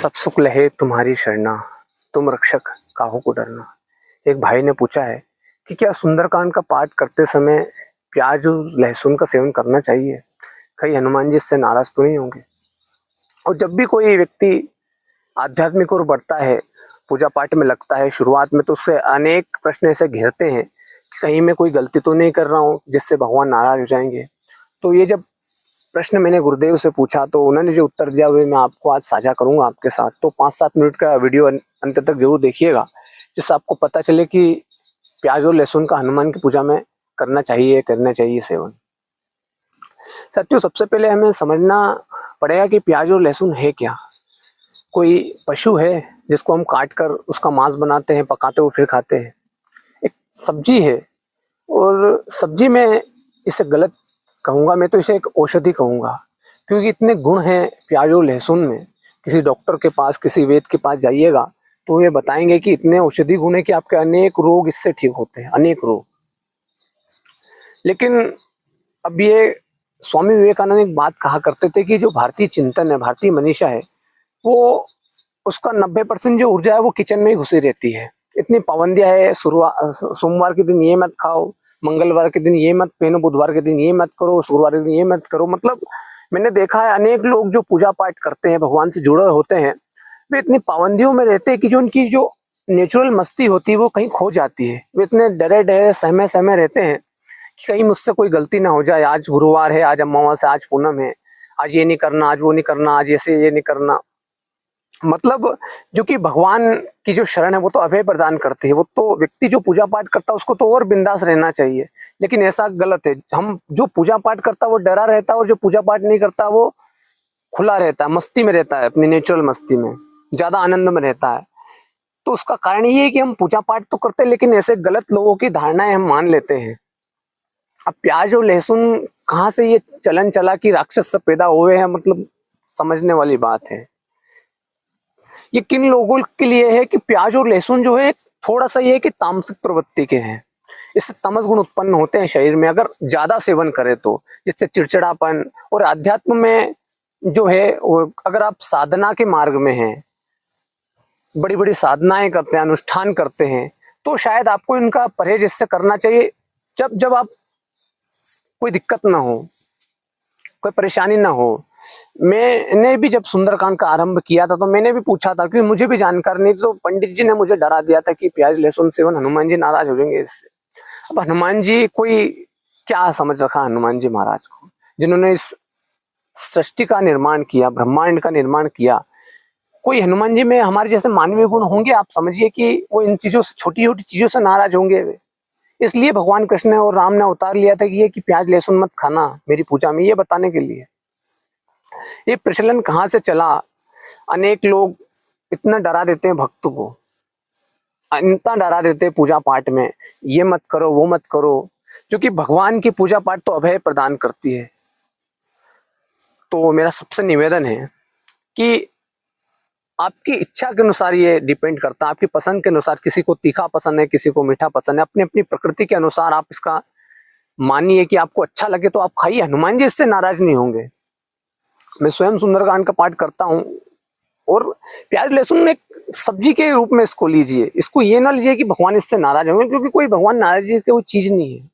सब सुख लहे तुम्हारी शरणा, तुम रक्षक काहू को डरना। एक भाई ने पूछा है कि क्या सुंदरकांड का पाठ करते समय प्याज और लहसुन का सेवन करना चाहिए? कहीं हनुमान जी इससे नाराज तो नहीं होंगे? और जब भी कोई व्यक्ति आध्यात्मिक ओर बढ़ता है, पूजा पाठ में लगता है शुरुआत में, तो उससे अनेक प्रश्न ऐसे घेरते हैं कि कहीं मैं कोई गलती तो नहीं कर रहा हूँ जिससे भगवान नाराज हो जाएंगे। तो ये जब प्रश्न मैंने गुरुदेव से पूछा तो उन्होंने जो उत्तर दिया वो मैं आपको आज साझा करूंगा आपके साथ। तो 5-7 मिनट का वीडियो अंत तक जरूर देखिएगा, जिससे आपको पता चले कि प्याज और लहसुन का हनुमान की पूजा में करना चाहिए सेवन। साथियों, सबसे पहले हमें समझना पड़ेगा कि प्याज और लहसुन है क्या। कोई पशु है जिसको हम काट कर उसका मांस बनाते हैं, पकाते हुए फिर खाते हैं? एक सब्जी है, और सब्जी में इसे गलत कहूँगा, मैं तो इसे एक औषधि कहूँगा, क्योंकि इतने गुण हैं प्याज और लहसुन में। किसी डॉक्टर के पास, किसी वैद्य के पास जाइएगा तो ये बताएंगे कि इतने औषधि गुण है कि आपके अनेक रोग इससे ठीक होते हैं, अनेक रोग। लेकिन अब ये स्वामी विवेकानंद एक बात कहा करते थे कि जो भारतीय चिंतन है, भारतीय मनीषा है, वो उसका 90% जो ऊर्जा है वो किचन में ही घुसी रहती है। इतनी पाबंदियां है, सोमवार के दिन ये मत खाओ, मंगलवार के दिन ये मत पहनो, बुधवार के दिन ये मत करो, शुक्रवार के दिन ये मत करो। मतलब मैंने देखा है अनेक लोग जो पूजा पाठ करते हैं, भगवान से जुड़े होते हैं, वे इतनी पाबंदियों में रहते हैं कि जो उनकी जो नेचुरल मस्ती होती है वो कहीं खो जाती है। वे इतने डरे डरे सहमे सहमे रहते हैं कि कहीं मुझसे कोई गलती ना हो जाए। आज गुरुवार है, आज अमावस्या, आज पूनम है, आज ये नहीं करना, आज वो नहीं करना, आज ऐसे ये नहीं करना। मतलब जो कि भगवान की जो शरण है वो तो अभय प्रदान करती है। वो तो व्यक्ति जो पूजा पाठ करता है उसको तो और बिंदास रहना चाहिए, लेकिन ऐसा गलत है। हम जो पूजा पाठ करता है वो डरा रहता है, और जो पूजा पाठ नहीं करता वो खुला रहता है, मस्ती में रहता है, अपनी नेचुरल मस्ती में, ज्यादा आनंद में रहता है। तो उसका कारण ये है कि हम पूजा पाठ तो करते हैं, लेकिन ऐसे गलत लोगों की धारणाएं हम मान लेते हैं। अब प्याज और लहसुन कहाँ से ये चलन चला कि राक्षस सब पैदा हुए हैं, मतलब समझने वाली बात है। ये किन लोगों के लिए है कि प्याज और लहसुन जो है थोड़ा सा ये है कि तामसिक प्रवृत्ति के हैं। इससे तमस गुण उत्पन्न होते हैं शरीर में अगर ज्यादा सेवन करें तो, जिससे चिड़चिड़ापन। और अध्यात्म में जो है, और अगर आप साधना के मार्ग में हैं, बड़ी बड़ी साधनाएं करते हैं, अनुष्ठान करते हैं, तो शायद आपको इनका परहेज इससे करना चाहिए। जब जब आप कोई दिक्कत ना हो, कोई परेशानी ना हो। मैंने भी जब सुंदरकांड का आरंभ किया था तो मैंने भी पूछा था, क्योंकि मुझे भी जानकारी नहीं, तो पंडित जी ने मुझे डरा दिया था कि प्याज लहसुन सेवन हनुमान जी नाराज हो जाएंगे इससे। अब हनुमान जी कोई क्या समझ रखा हनुमान जी महाराज को, जिन्होंने इस सृष्टि का निर्माण किया, ब्रह्मांड का निर्माण किया। कोई हनुमान जी में हमारे जैसे मानवीय गुण होंगे? आप समझिए कि वो इन चीजों से, छोटी छोटी चीजों से नाराज होंगे वे। इसलिए भगवान कृष्ण और राम ने अवतार लिया था कि ये कि प्याज लहसुन मत खाना मेरी पूजा में, ये बताने के लिए। ये प्रचलन कहाँ से चला? अनेक लोग इतना डरा देते हैं भक्त को, इतना डरा देते हैं पूजा पाठ में, ये मत करो वो मत करो, जो कि भगवान की पूजा पाठ तो अभय प्रदान करती है। तो मेरा सबसे निवेदन है कि आपकी इच्छा के अनुसार ये डिपेंड करता है, आपकी पसंद के अनुसार। किसी को तीखा पसंद है, किसी को मीठा पसंद है, अपनी अपनी प्रकृति के अनुसार आप इसका मानिए कि आपको अच्छा लगे तो आप खाइए। हनुमान जी इससे नाराज नहीं होंगे। मैं स्वयं सुंदरकांड का पाठ करता हूँ, और प्याज लहसुन एक सब्जी के रूप में इसको लीजिए। इसको ये ना लीजिए कि भगवान इससे नाराज होंगे, क्योंकि कोई भगवान नाराज की वो चीज नहीं है।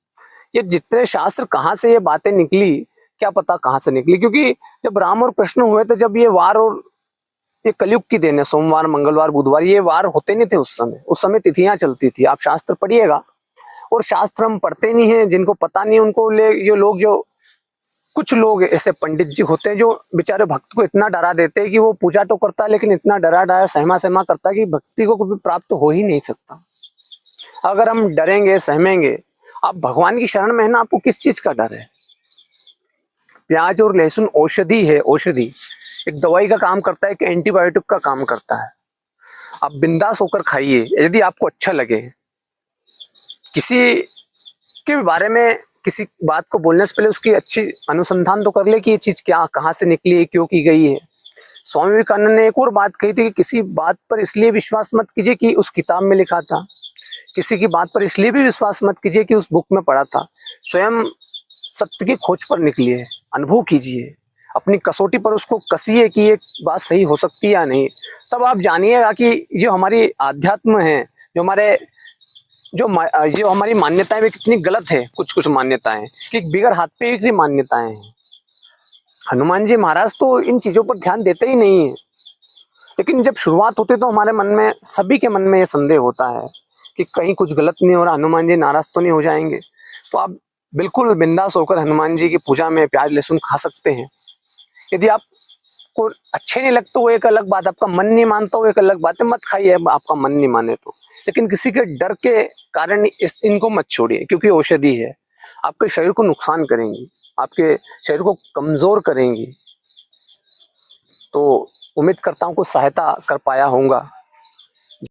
ये जितने शास्त्र कहाँ से ये बातें निकली, क्या पता कहाँ से निकली। क्योंकि जब राम और कृष्ण हुए थे, जब ये वार, और ये कलयुग की देन है, सोमवार मंगलवार बुधवार ये वार होते नहीं थे उस समय तिथियां चलती थी। आप शास्त्र पढ़िएगा, और शास्त्र हम पढ़ते नहीं है, जिनको पता नहीं उनको ले ये लोग, जो कुछ लोग ऐसे पंडित जी होते हैं जो बेचारे भक्त को इतना डरा देते हैं कि वो पूजा तो करता है लेकिन इतना डरा डरा सहमा सहमा करता है कि भक्ति को कभी प्राप्त हो ही नहीं सकता। अगर हम डरेंगे सहमेंगे, आप भगवान की शरण में है ना, आपको किस चीज का डर है? प्याज और लहसुन औषधि है, औषधि एक दवाई का काम करता है, एक एंटीबायोटिक का काम करता है। आप बिंदास होकर खाइए यदि आपको अच्छा लगे। किसी के बारे में, किसी बात को बोलने से पहले उसकी अच्छी अनुसंधान तो कर ले कि ये चीज क्या, कहाँ से निकली है, क्यों की गई है। स्वामी विवेकानंद ने एक और बात कही थी कि किसी बात पर इसलिए विश्वास मत कीजिए कि उस किताब में लिखा था, किसी की बात पर इसलिए भी विश्वास मत कीजिए कि उस बुक में पढ़ा था। स्वयं सत्य की खोज पर निकलिए, अनुभव कीजिए, अपनी कसौटी पर उसको कसिए कि ये बात सही हो सकती है या नहीं, तब आप जानिएगा कि जो हमारी आध्यात्म है, जो हमारे जो हमारी मान्यताएं वे कितनी गलत है। कुछ कुछ मान्यताएं कि बिगर हाथ पे की मान्यताएं हैं। हनुमान जी महाराज तो इन चीजों पर ध्यान देते ही नहीं है, लेकिन जब शुरुआत होती है तो हमारे मन में, सभी के मन में ये संदेह होता है कि कहीं कुछ गलत नहीं हो रहा, हनुमान जी नाराज तो नहीं हो जाएंगे। तो आप बिल्कुल बिंदास होकर हनुमान जी की पूजा में प्याज लहसुन खा सकते हैं। यदि आपको अच्छे नहीं लगते वो एक अलग बात, आपका मन नहीं मानता वो एक अलग बात है, मत खाइए आपका मन नहीं माने तो। लेकिन किसी के डर के कारण इनको मत छोड़िए, क्योंकि औषधि है, आपके शरीर को नुकसान करेंगी, आपके शरीर को कमजोर करेंगी। तो उम्मीद करता हूँ कुछ सहायता कर पाया होऊंगा।